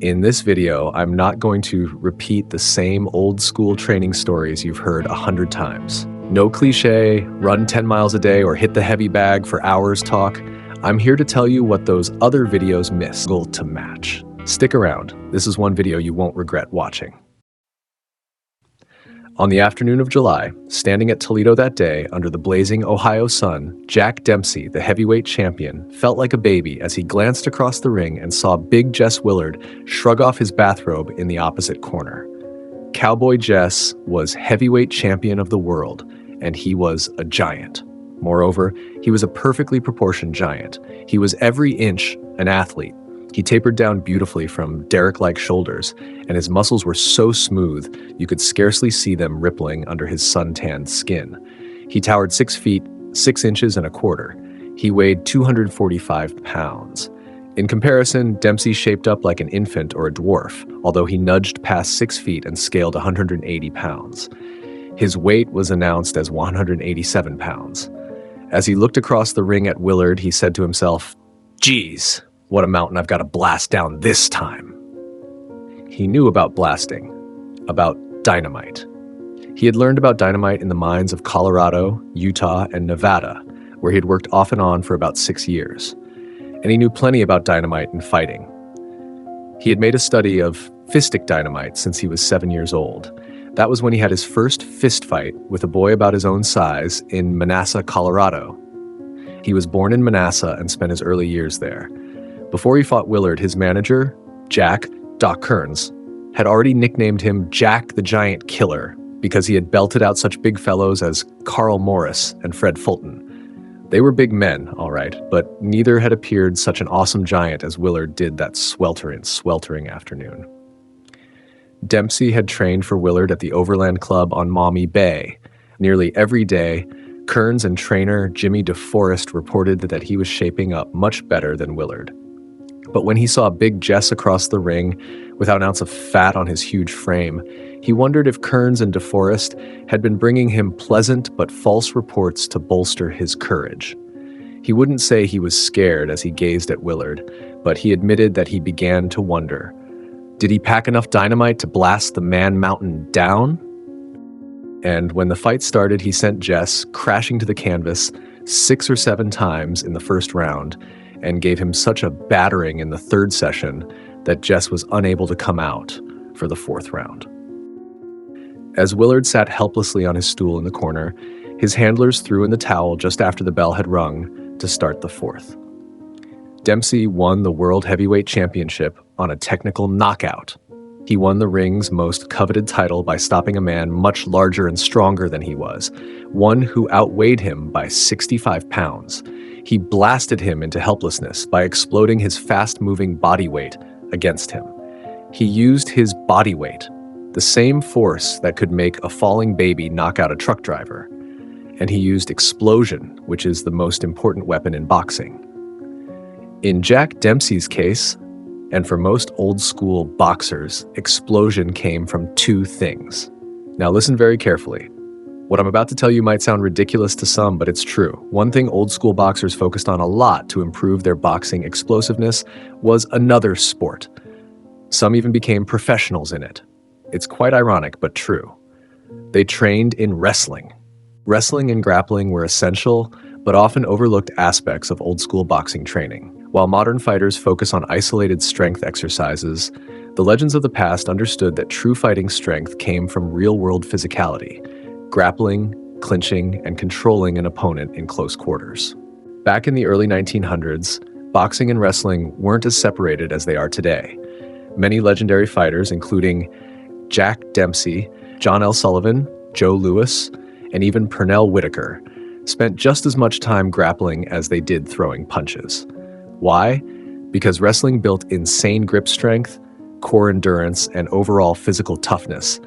In this video, I'm not going to repeat the same old school training stories you've heard 100 times. No cliche, run 10 miles a day or hit the heavy bag for hours talk. I'm here to tell you what those other videos miss to match. Stick around. This is one video you won't regret watching. On the afternoon of July, standing at Toledo that day under the blazing Ohio sun, Jack Dempsey, the heavyweight champion, felt like a baby as he glanced across the ring and saw Big Jess Willard shrug off his bathrobe in the opposite corner. Cowboy Jess was heavyweight champion of the world, and he was a giant. Moreover, he was a perfectly proportioned giant. He was every inch an athlete. He tapered down beautifully from Derek-like shoulders, and his muscles were so smooth you could scarcely see them rippling under his sun-tanned skin. He towered 6 feet, 6 inches and a quarter. He weighed 245 pounds. In comparison, Dempsey shaped up like an infant or a dwarf, although he nudged past 6 feet and scaled 180 pounds. His weight was announced as 187 pounds. As he looked across the ring at Willard, he said to himself, "Geez, what a mountain I've got to blast down this time." He knew about blasting, about dynamite. He had learned about dynamite in the mines of Colorado, Utah, and Nevada, where he had worked off and on for about 6 years. And he knew plenty about dynamite and fighting. He had made a study of fistic dynamite since he was 7 years old. That was when he had his first fist fight with a boy about his own size in Manassas, Colorado. He was born in Manassas and spent his early years there. Before he fought Willard, his manager, Jack "Doc" Kearns, had already nicknamed him Jack the Giant Killer because he had belted out such big fellows as Carl Morris and Fred Fulton. They were big men, all right, but neither had appeared such an awesome giant as Willard did that sweltering afternoon. Dempsey had trained for Willard at the Overland Club on Maumee Bay. Nearly every day, Kearns and trainer Jimmy DeForest reported that he was shaping up much better than Willard. But when he saw Big Jess across the ring, without an ounce of fat on his huge frame, he wondered if Kearns and DeForest had been bringing him pleasant but false reports to bolster his courage. He wouldn't say he was scared as he gazed at Willard, but he admitted that he began to wonder. Did he pack enough dynamite to blast the man mountain down? And when the fight started, he sent Jess crashing to the canvas 6 or 7 times in the first round and gave him such a battering in the third session that Jess was unable to come out for the 4th round. As Willard sat helplessly on his stool in the corner, his handlers threw in the towel just after the bell had rung to start the 4th. Dempsey won the World Heavyweight Championship on a technical knockout. He won the ring's most coveted title by stopping a man much larger and stronger than he was, one who outweighed him by 65 pounds. He blasted him into helplessness by exploding his fast-moving body weight against him. He used his body weight, the same force that could make a falling baby knock out a truck driver. And he used explosion, which is the most important weapon in boxing. In Jack Dempsey's case, and for most old-school boxers, explosion came from 2 things. Now listen very carefully. What I'm about to tell you might sound ridiculous to some, but it's true. One thing old-school boxers focused on a lot to improve their boxing explosiveness was another sport. Some even became professionals in it. It's quite ironic, but true. They trained in wrestling. Wrestling and grappling were essential, but often overlooked aspects of old-school boxing training. While modern fighters focus on isolated strength exercises, the legends of the past understood that true fighting strength came from real-world physicality, grappling, clinching, and controlling an opponent in close quarters. Back in the early 1900s, boxing and wrestling weren't as separated as they are today. Many legendary fighters, including Jack Dempsey, John L. Sullivan, Joe Louis, and even Pernell Whitaker, spent just as much time grappling as they did throwing punches. Why? Because wrestling built insane grip strength, core endurance, and overall physical toughness,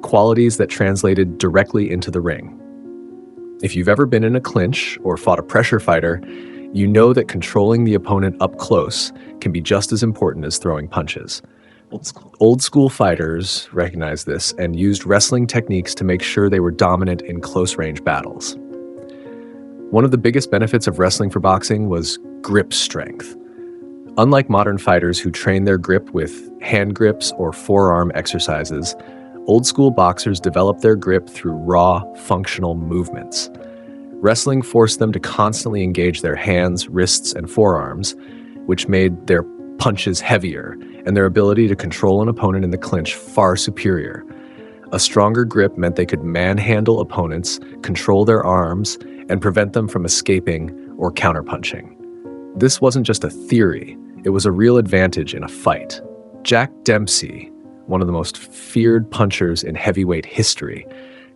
qualities that translated directly into the ring. If you've ever been in a clinch or fought a pressure fighter, you know that controlling the opponent up close can be just as important as throwing punches. Old school fighters recognized this and used wrestling techniques to make sure they were dominant in close-range battles. One of the biggest benefits of wrestling for boxing was grip strength. Unlike modern fighters who train their grip with hand grips or forearm exercises, old school boxers developed their grip through raw, functional movements. Wrestling forced them to constantly engage their hands, wrists, and forearms, which made their punches heavier and their ability to control an opponent in the clinch far superior. A stronger grip meant they could manhandle opponents, control their arms, and prevent them from escaping or counterpunching. This wasn't just a theory, it was a real advantage in a fight. Jack Dempsey, one of the most feared punchers in heavyweight history,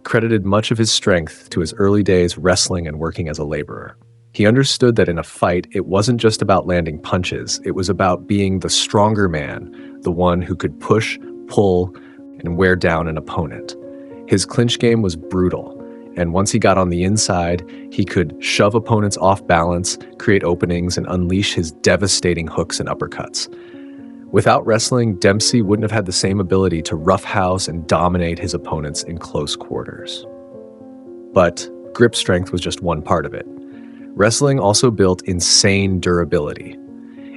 credited much of his strength to his early days wrestling and working as a laborer. He understood that in a fight, it wasn't just about landing punches, it was about being the stronger man, the one who could push, pull, and wear down an opponent. His clinch game was brutal, and once he got on the inside, he could shove opponents off balance, create openings, and unleash his devastating hooks and uppercuts. Without wrestling, Dempsey wouldn't have had the same ability to roughhouse and dominate his opponents in close quarters. But grip strength was just one part of it. Wrestling also built insane durability.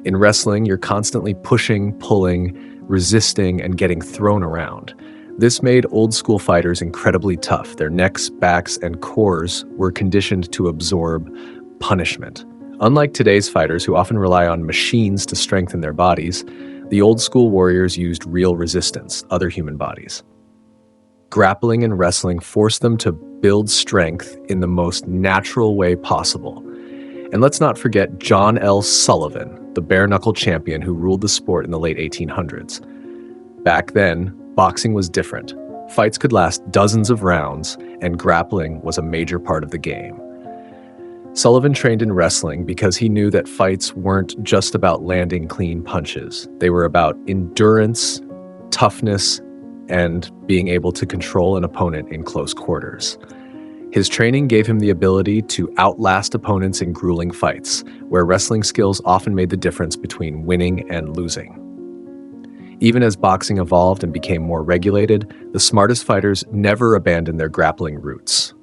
In wrestling, you're constantly pushing, pulling, resisting, and getting thrown around. This made old school fighters incredibly tough. Their necks, backs, and cores were conditioned to absorb punishment. Unlike today's fighters who often rely on machines to strengthen their bodies, the old school warriors used real resistance, other human bodies. Grappling and wrestling forced them to build strength in the most natural way possible. And let's not forget John L. Sullivan, the bare-knuckle champion who ruled the sport in the late 1800s. Back then, boxing was different. Fights could last dozens of rounds, and grappling was a major part of the game. Sullivan trained in wrestling because he knew that fights weren't just about landing clean punches. They were about endurance, toughness, and being able to control an opponent in close quarters. His training gave him the ability to outlast opponents in grueling fights, where wrestling skills often made the difference between winning and losing. Even as boxing evolved and became more regulated, the smartest fighters never abandoned their grappling roots.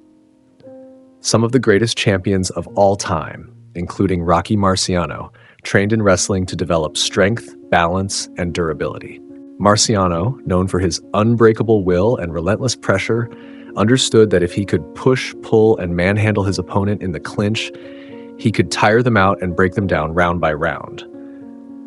Some of the greatest champions of all time, including Rocky Marciano, trained in wrestling to develop strength, balance, and durability. Marciano, known for his unbreakable will and relentless pressure, understood that if he could push, pull, and manhandle his opponent in the clinch, he could tire them out and break them down round by round.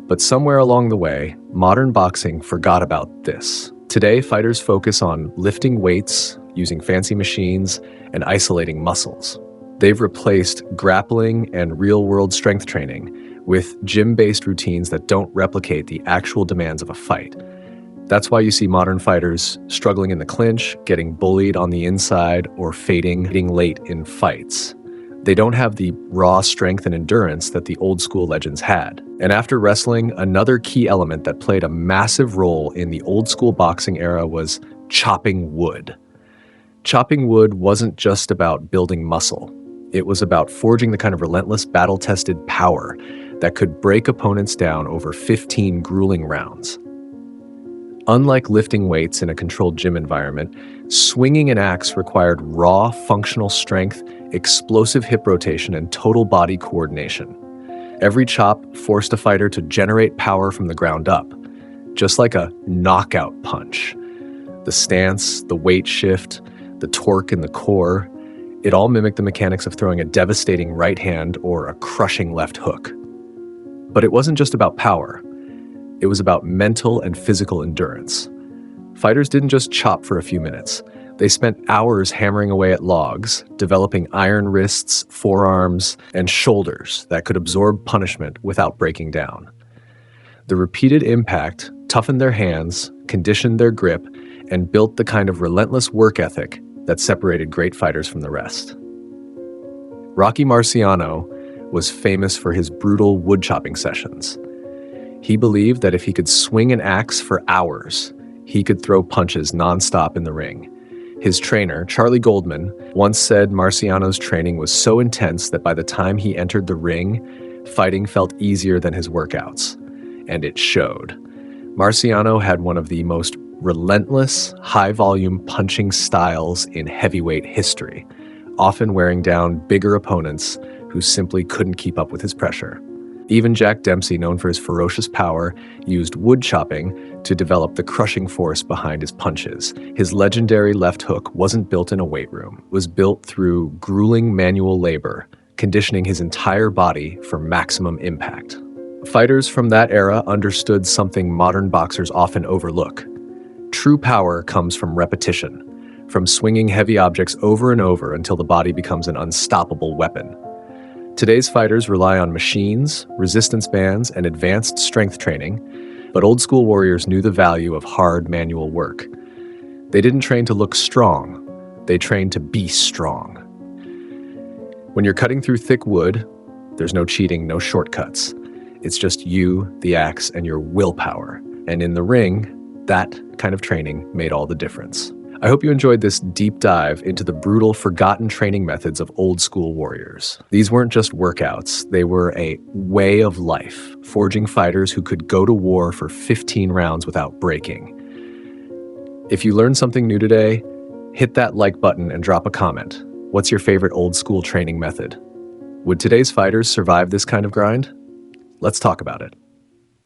But somewhere along the way, modern boxing forgot about this. Today, fighters focus on lifting weights, using fancy machines, and isolating muscles. They've replaced grappling and real-world strength training with gym-based routines that don't replicate the actual demands of a fight. That's why you see modern fighters struggling in the clinch, getting bullied on the inside, or fading late in fights. They don't have the raw strength and endurance that the old school legends had. And after wrestling, another key element that played a massive role in the old school boxing era was chopping wood. Chopping wood wasn't just about building muscle. It was about forging the kind of relentless, battle-tested power that could break opponents down over 15 grueling rounds. Unlike lifting weights in a controlled gym environment, swinging an axe required raw, functional strength, explosive hip rotation, and total body coordination. Every chop forced a fighter to generate power from the ground up, just like a knockout punch. The stance, the weight shift, the torque in the core, it all mimicked the mechanics of throwing a devastating right hand or a crushing left hook. But it wasn't just about power. It was about mental and physical endurance. Fighters didn't just chop for a few minutes. They spent hours hammering away at logs, developing iron wrists, forearms, and shoulders that could absorb punishment without breaking down. The repeated impact toughened their hands, conditioned their grip, and built the kind of relentless work ethic that separated great fighters from the rest. Rocky Marciano was famous for his brutal wood-chopping sessions. He believed that if he could swing an axe for hours, he could throw punches nonstop in the ring. His trainer, Charlie Goldman, once said Marciano's training was so intense that by the time he entered the ring, fighting felt easier than his workouts. And it showed. Marciano had one of the most relentless, high-volume punching styles in heavyweight history, often wearing down bigger opponents who simply couldn't keep up with his pressure. Even Jack Dempsey, known for his ferocious power, used wood chopping to develop the crushing force behind his punches. His legendary left hook wasn't built in a weight room. It was built through grueling manual labor, conditioning his entire body for maximum impact. Fighters from that era understood something modern boxers often overlook. True power comes from repetition, from swinging heavy objects over and over until the body becomes an unstoppable weapon. Today's fighters rely on machines, resistance bands, and advanced strength training, but old school warriors knew the value of hard manual work. They didn't train to look strong, they trained to be strong. When you're cutting through thick wood, there's no cheating, no shortcuts. It's just you, the axe, and your willpower. And in the ring, that kind of training made all the difference. I hope you enjoyed this deep dive into the brutal, forgotten training methods of old school warriors. These weren't just workouts, they were a way of life, forging fighters who could go to war for 15 rounds without breaking. If you learned something new today, hit that like button and drop a comment. What's your favorite old school training method? Would today's fighters survive this kind of grind? Let's talk about it.